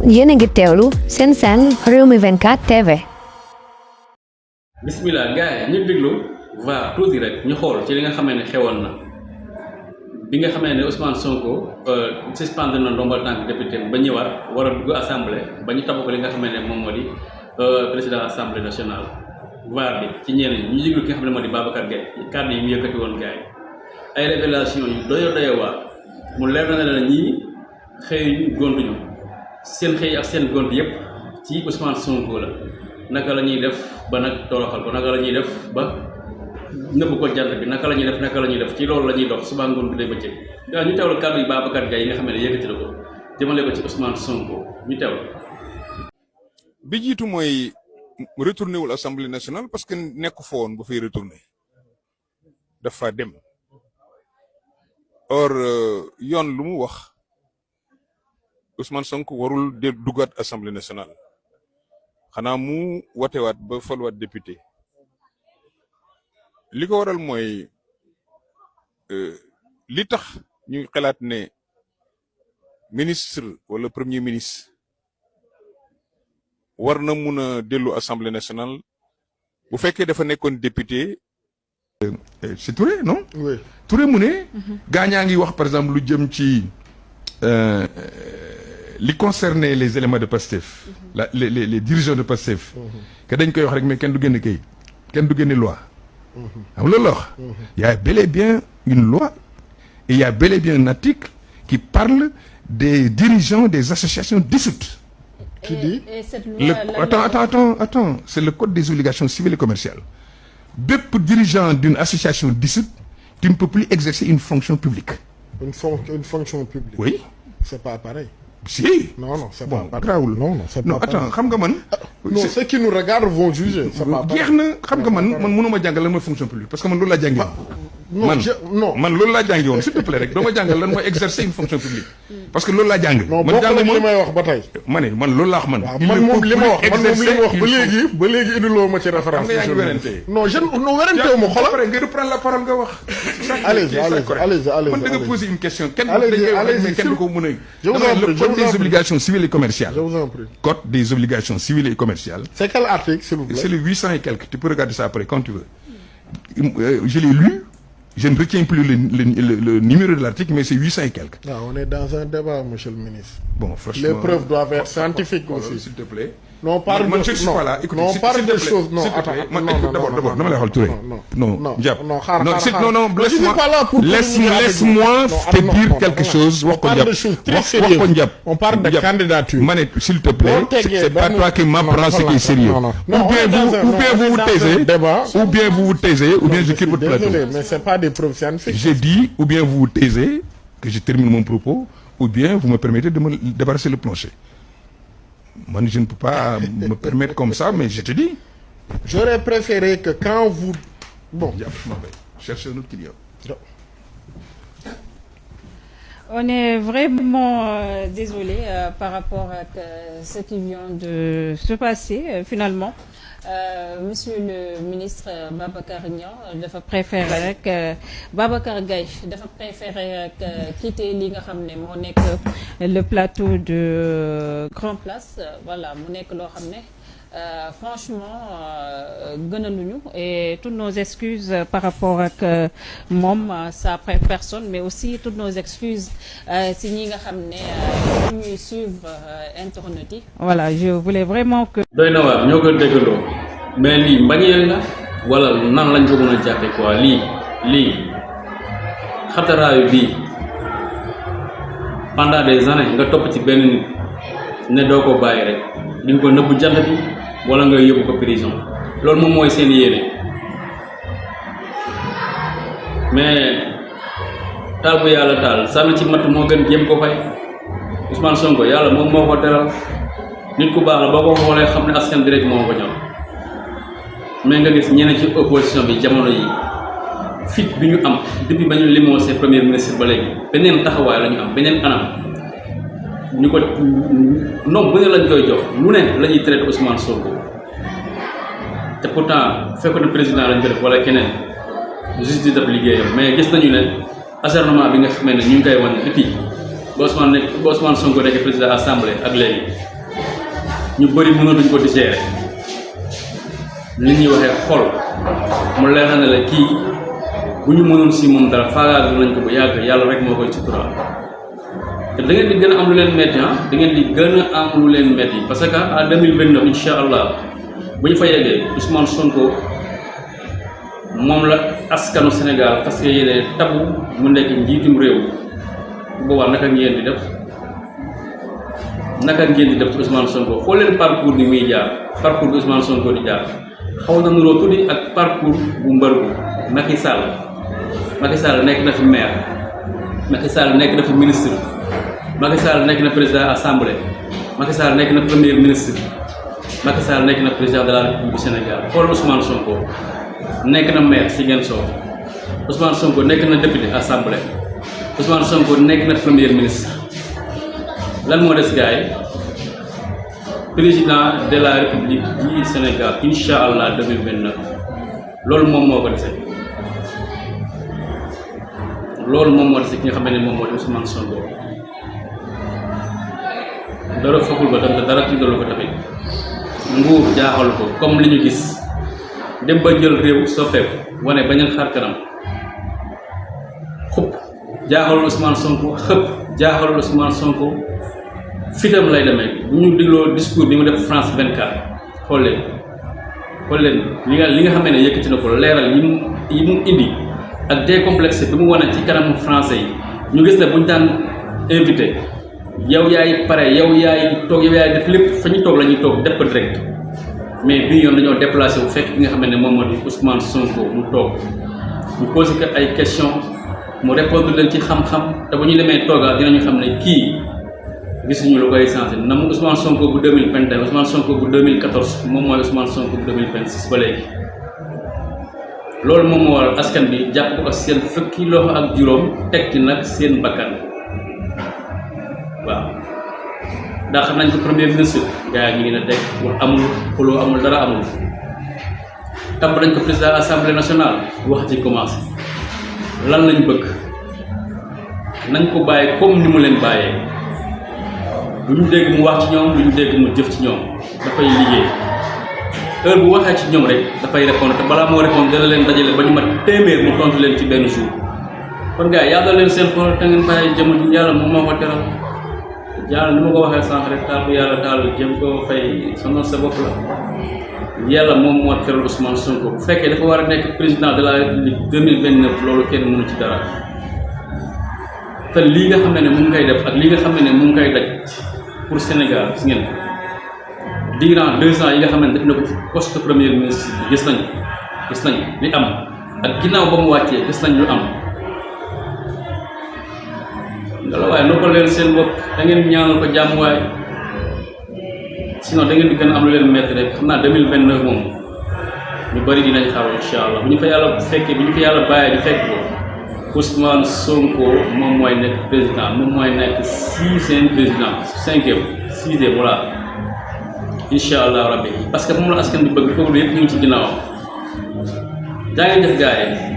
yéen a ngi teewlu seen Rewmi 24 TV. bismillah gars yi ñu déglu va tuuti rek ñu xool ci li nga xamee ne xewoon na bi nga xamee ne Ousmane Sonko suspendre na ndombal tànk député ba ñëwaat war a dugg assemblée ba ñu tabb ko li nga xamee ne moom moo di président assemblée nationale var bi ci ñeneen ñu déglu ki nga xam ne moo di Babacar Gaye kàddu yi mu yëkkati woon gars yi ay révélation yu doyo waar mu leer na ne la ñii xëy gontuñu seen xëy ak seen gont yépp ci Ousmane Sonko la naka la ñuy def ba nag toroxal ko naka la ñuy def ba nëbb ko jant bi naka la ñuy def ci loolu la ñuy dox suba ngoon bi day bëccëg gaa ñu teewlu kàddu yi Babacar Gaye yi nga xam ne yëkkati na ko jëmale ko ci Ousmane Sonko ñu teewlu. bi jiitu mooy retourné wul assemblée nationale parce que nekk fa woon bu fay retourné dafa dem or yoon lu mu wax Ousmane Sonko warul duggaat assemblée nationale xanaa mu watewaat ba faluwaat député li ko waral mooy li tax ñu xalaat ne ministre wala premier ministre war na mun a dellu assemblée nationale bu fekkee dafa nekkoon député. c'est Touré non. oui Touré mu ne. gaañaa ngi wax par exemple lu jëm ci li concerné les éléments de Pastef. les dirigeants de Pastef. que dañ koy wax rek mais kenn du génne kayit kenn du génne loi. xam loolu la wax. y a bel et bien une loi et il y a bel et bien un article qui parle des dirigeants des associations dissoutes. Qui dit Attends, c'est le code des obligations civiles et commerciales. Bépp dirigeant d'une association dissoute, tu ne peux plus exercer une fonction publique. Une fonction publique. Oui. C'est pas pareil. Si. Non, c'est bon, pas pareil. Non, c'est pas pareil. Attends, xam nga man. Non, ceux qui nous regardent vont juger. C'est pas pareil. Jeex na xam nga man mënuma jàngal lan mooy fonction publique parce que man loolu laa jàngi non man loolu laa jàngi woon s'il te plaît rek doo ma jàngal lan mooy exercer une fonction publique parce que loolu laa jàng. non bokk na li may wax ba tey. ma ne man loolu laa wax man. man moom li ma wax ba léegi indiloo ma ci référence. xam nga yaa ngi werante. non weranteewu ma xoolal. après nga reprendre la parole nga wax. allez-y man da nga poser une question. kenn du ko mën a. je vous en prie le code des obligations civiles et commerciales. je vous en prie. Code des obligations civiles et commerciales. c'est quel article s'il vous plaît? C'est le 800 et quelques. Tu peux regarder ça après quand tu veux. Je l'ai lu. Je ne retiens plus le numéro de l'article, mais c'est 800 et quelques. Ah, on est dans un débat, monsieur le ministre. Bon, franchement. Les preuves doivent être scientifiques aussi. S'il te plaît. Non, on parle de... Je ne suis pas là. Écoutez, non, on parle de choses... Non, attends. D'abord, dama lay xool Touré. Non, laisse-moi te dire quelque chose. On parle de choses très sérieuses. On parle de candidature. Mané, s'il te plaît, c'est pas toi qui m'apprends ce qui est sérieux. Ou bien vous vous taisez, ou bien je quitte votre plateau. Désolé, mais c'est pas des preuves scientifiques. J'ai dit, ou bien vous vous taisez, que je termine mon propos, ou bien vous me permettez de me débarrasser le plancher. Moi, je ne peux pas me permettre comme ça, mais je te dis. J'aurais préféré que quand vous... Bon. Cherchez un autre client. On est vraiment désolé par rapport à ce qui vient de se passer finalement. Monsieur le ministre Babacar Niang dafa préférer rek Babacar Gaye dafa préférer rek quitter li nga xam ne moo nekk le plateau de Grand Place voilà mu nekk loo xam ne franchement gënaluñu et toutes nos excuses par rapport ak moom sa personne mais aussi toutes nos excuses si ñi nga xam ne ñuy suivre internet yi voilà je voulais vraiment que doy na waar ñoo ko déggandoo mais lii mbañeel la wala nan lañ ko mën a jàppe quoi lii xataraayu bii pendant des années nga topp ci benn nit ne doo ko bàyyi rek di nga ko nëbb jant bi wala nga yóbbu ko prison loolu moom mooy seen yéene mais taal bu yàlla taal sànni ci matt moo gën jéem ko fay Ousmane Sonko yàlla moom moo ko teral nit ku baax la boo ko xoolee xam ne askan bi rek moo ko ñor mais nga gis ñeneen ci opposition bi jamono yi fit bi ñu am depuis ba ñu limogé premier ministre ba léegi beneen taxawaay la ñu am beneen anam ñu ko non bu ne lañ koy jox lu ne la ñuy traité Ousmane Sonko te pourtant fekkoon na président lañ ko def wala keneen justice def liggéeyam mais gis nañu ne acharnement bi nga xamee ne ñu ngi koy wane depuis ba Ousmane Sonko nekk président assemblée ak léegi ñu bëri mënatuñ ko digérer li ñuy waxee xol mu leer na la kii bu ñu mënoon si moom dara faagaagal nañ ko bu yàgg yàlla rek moo koy suturaal te da ngeen di gën a am lu leen metti da ngeen di gën a am lu leen metti parce que à 2029 incha allah bu ñu fa yeggee Ousmane Sonko moom la askanu Sénégal parce que yéene tabu mu nekk njiitum réew bu boobaa naka ngeen di def ci Ousmane Sonko xool leen parcours bi muy jaar parcours bi Ousmane Sonko di jaar xaw na nuroo tuddi ak parcours bu mbër bu Macky Sall nekk na fi maire Macky Sall nekk na fi ministre Macky Sall nekk na président assemblée Macky Sall nekk na premier ministre Macky Sall nekk na président de la République du Sénégal xool Ousmane Sonko nekk na maire Ziguinchor Ousmane Sonko nekk na député assemblée Ousmane Sonko nekk na premier ministre lan moo des gars yi président de la République du Sénégal incha allah 2029 loolu moom moo ko dese ki nga xam ne moom moo di Ousmane Sonko dara fokkul ko tam te dara tindalu ko tamit nguur jaaxal ko comme li ñu gis dem ba jël réew soppeeku wane bañal xar kanam xupp jaaxalul Ousmane Sonko xëpp jaaxalul Ousmane Sonko fitam lay demee bu ñu dégloo discours bi mu def France 24 xool leen li nga xam ne yëkkati na ko leeral yi mu indi ak décomplexé bi mu wane ci kanamu français yi ñu gis ne bu ñu daan invité yow yaay pare yow yaay toog yow yaay def lépp fa ñu toog la ñuy toog def ko direct mais bii yoon dañoo déplacé bu fekk ki nga xam ne moom moo di Ousmane Sonko mu toog ñu posé kat ay question mu répondre leen ci xam-xam te bu ñu demee toogaat dinañu xam ne kii gisuñu lu koy changé na mu Ousmane Sonko bu 2021 Ousmane Sonko bu 2014 moom mooy Ousmane Sonko bu 2026 ba léegi loolu moom moo waral askan bi jàpp ko ak seen fukki loxo ak juróom teg ci nag seen bakkan waaw ndax xam nañ ko premier ministre gars yi ñu ngi ne teg wax amul xuloo amul dara amul tabb nañ ko président assemblée nationale wax ci commencé lan lañ bëgg nañ ko bàyyi comme ni mu leen bàyyee du ñu dégg mu wax ci ñoom du ñu dégg mu jëf ci ñoom dafay liggéey heure bu waxee ci ñoom rek dafay répondre te balaa moo répondre dana leen dajale ba ñu mat téeméer mu tontu leen ci benn jour kon gars yi yàlla leen seen xol te ngeen bàyyi jëm ji yàlla moom moo ko teral yàlla ni ma ko waxee sànq rek taal bu yàlla taal jëm ko fay sonal sa bopp la yàlla moom moo teral Ousmane Sonko bu fekkee dafa war a nekk président de la République 2029 loolu kenn mënu ci dara te lii nga xam ne mu ngi koy def ak lii nga xam ne mu ngi koy daj pour Sénégal gis ngeen durant 2 ans yi nga xam ne def na ko ci poste premier ministre bi gis nañ li am ak ginnaaw ba mu wàccee gis nañ lu am ngelaw waaye noppal leen seen bopp da ngeen ñaanal ko jàmm waay sinon da ngeen di gën a am lu leen metti rek xam naa 2029 moom ñu bëri dinañ xaar incha allah bu ñu fa yàlla bàyyee di fekk ko Ousmane Sonko moom mooy nekk président moom mooy nekk 6e président 6e voilà incha allah rabbi parce que moom la askan bi bëgg peuple yëpp ñu ngi ci ginnaawam jaa ngeen def gars yi